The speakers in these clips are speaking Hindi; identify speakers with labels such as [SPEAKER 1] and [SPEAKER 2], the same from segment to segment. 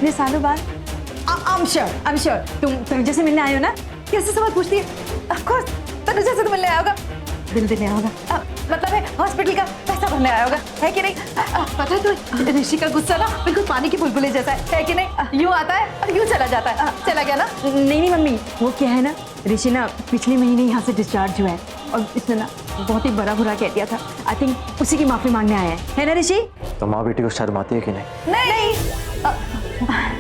[SPEAKER 1] इतने सालों बाद। आई एम श्योर तुम तनुजा से मिलने आए हो ना? कैसे सवाल पूछती है? ऑफ कोर्स तनुजा से तो मिलने आया होगा, बिल देने आया होगा, मतलब है हॉस्पिटल का पैसा भरने आया होगा, है कि नहीं? पता है तो ऋषि का गुस्सा ना बिल्कुल पानी की बुलबुले जैसा है कि नहीं? यूं आता है और यूं चला जाता है। चला गया ना? नहीं मम्मी, वो क्या है ना, ऋषि ना पिछले महीने यहाँ से डिस्चार्ज हुआ है और इसने ना बहुत ही बड़ा बुरा कह दिया था। आई थिंक उसी की माफी मांगने आया है ना ऋषि?
[SPEAKER 2] तो माँ बेटी को शर्म आती है कि नहीं?
[SPEAKER 1] नहीं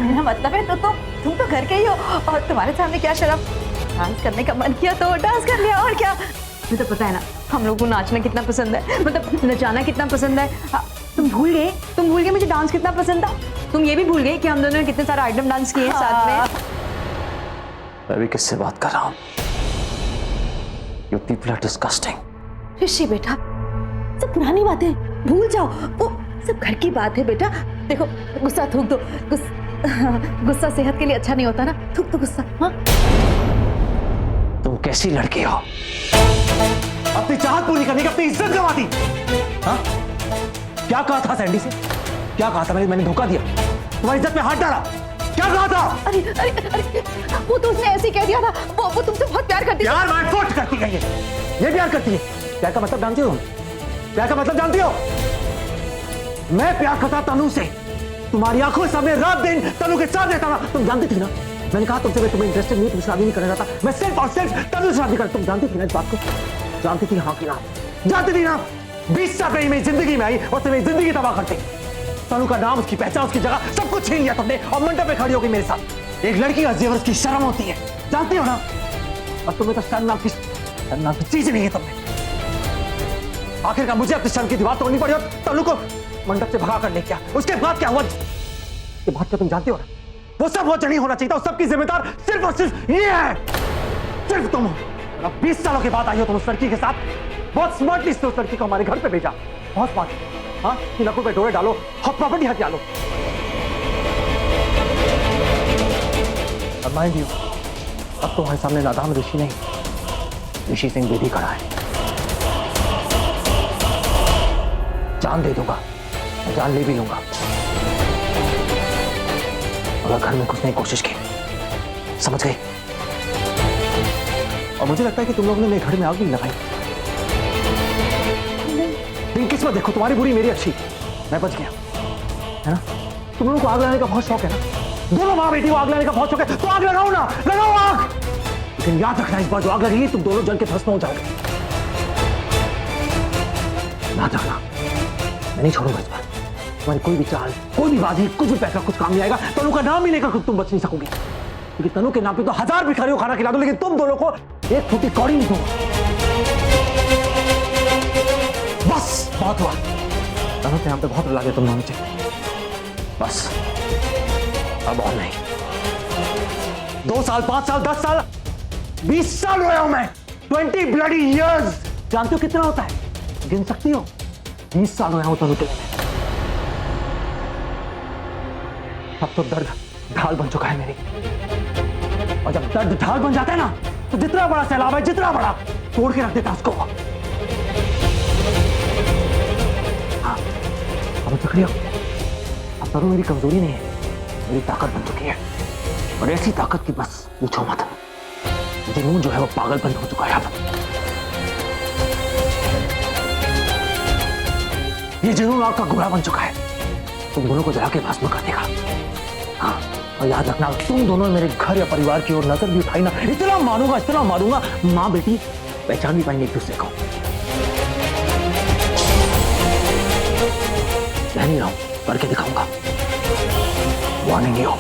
[SPEAKER 1] मेरा मतलब है तो तुम तो घर के ही हो और तुम्हारे सामने क्या शर्म। डांस करने का मन किया तो डांस कर लिया, और क्या। मुझे तो पता है ना हम लोग को नाचना कितना पसंद है, मतलब नचाना कितना पसंद है। तुम भूल गए मुझे डांस कितना पसंद था। तुम ये भी भूल गए कि हम दोनों ने कितने सारे आइटम डांस किए साथ में।
[SPEAKER 2] मैं भी किससे बात कर रहा हूँ? You people are disgusting.
[SPEAKER 1] ऋषि बेटा, सब पुरानी बातें भूल जाओ, वो सब घर की बात है बेटा। देखो गुस्सा थूक दो, गुस्सा सेहत के लिए अच्छा नहीं होता ना, थूक दो गुस्सा। हाँ
[SPEAKER 2] तुम कैसी लड़की हो?
[SPEAKER 3] अपनी चाहत पूरी करने की अपनी इज्जत गंवा दी। हाँ? क्या कहा था सैंडी से? क्या कहा था? मैंने धोखा दिया, तुम्हारी इज्जत में हाथ डाला, क्या कहा था?
[SPEAKER 1] अरे अरे अरे वो तो उसने ऐसे ही कह दिया था, वो तुमसे बहुत प्यार करती है।
[SPEAKER 3] प्यार मारफोट करती है ये प्यार करती है। प्यार का मतलब जानती हो? प्यार का मतलब जानती हो? मैं प्यार करता तनु से, तुम्हारी आंखों के सामने रात दिन तनु के साथ रहता था। तुम जानती थी ना, मैंने कहा तुमसे मैं तुम्हें इंटरेस्टेड नहीं, तुम शादी नहीं करना चाहता, मैं सिर्फ और सिर्फ तनु से शादी कर। तुम जानती थी ना इस बात को? जानती थी हाँ कि ना? जानती थी ना? 20 साल पहले मेरी जिंदगी में आई और तुम्हें जिंदगी तबाह करती। तनु का नाम, उसकी पहचान, उसकी जगह सब कुछ छीन लिया तुमने और मंडप पे खड़ी होगी मेरे साथ। एक लड़की का जेवर की शर्म होती है, जानती हो ना? और तुम्हें तो शर्म नाम की चीज नहीं है तुमने। आखिरकार मुझे अपनी शर्म की दीवार तोड़नी पड़ी और तनु को मंडप से भगा कर ले गया। उसके बाद क्या हुआ? ये बात क्या तुम जानती हो ना? वो सब वो नहीं होना चाहिए था, उस सब की जिम्मेदार सिर्फ और सिर्फ ये है, सिर्फ तुम हो। अब 20 सालों के बाद आई हो तुम उस लड़की के साथ, बहुत स्मार्टली उस लड़की को हमारे घर पे भेजा, बहुत स्मार्ट। हाँ, कि नकुल पे डोरे डालो और प्रॉपर्टी हथिया लो। माइंड यू, अब तुम्हारे सामने नादान ऋषि नहीं, ऋषि सिंह बेदी खड़ा है। जान दे दूंगा, जान ले भी लूंगा अगर घर में घुसने की कोशिश की, समझ गए? और मुझे लगता है कि तुम लोगों ने मेरे घर में आग नहीं लगाई। लेकिन किस्मत देखो, तुम्हारी बुरी मेरी अच्छी, मैं बच गया, है ना? तुम लोगों को आग लगाने का बहुत शौक है ना? दोनों माँ बेटी को आग लगाने का बहुत शौक है, तो आग लगाओ ना, लगाओ आग। लेकिन याद रखना, इस बार जो आग लगेगी तुम दोनों जल के भस्म हो जाओगे। याद रखना, मैं नहीं छोड़ूंगा इस बार। तुम्हारी कोई भी चाल, कोई भी बाजी, कुछ भी पैसा कुछ काम नहीं आएगा। तनु का नाम ही लेकर तुम बच नहीं सकोगी, क्योंकि तनु के नाम पे तो 1000 भिखारियों को खाना खिला दो, लेकिन तुम दोनों को एक फूटी कौड़ी नहीं दूंगा। बस बहुत हुआ, तनु के नाम पे बहुत रुला दिया तुम दोनों से, बस अब और नहीं। 2 साल, 5 साल, 10 साल, 20 साल रोया हूं मैं, 20 ब्लडी इयर्स। जानते हो कितना होता है? गिन सकती हो? 20 साल रोया हूं तनु के लिए। अब तो दर्द ढाल बन चुका है मेरी, और जब दर्द ढाल बन जाता है ना, तो जितना बड़ा सैलाब है, जितना बड़ा, तोड़ के रख देता उसको। हाँ, अब तक लियो, अब तनु मेरी कमजोरी नहीं है, मेरी ताकत बन चुकी है, और ऐसी ताकत की बस पूछो मत। जुनून जो है वो पागलपन हो चुका है अब। ये जुनून आग का गोला बन चुका है, तुम दोनों को जला के भस्म कर देगा। हाँ, और याद रखना, तुम दोनों मेरे घर या परिवार की ओर नजर भी उठाई ना, इतना मारूंगा, माँ बेटी पहचान भी पाएंगे एक दूसरे को। कह नहीं रहा हूं, करके दिखाऊंगा, वार्निंग हो।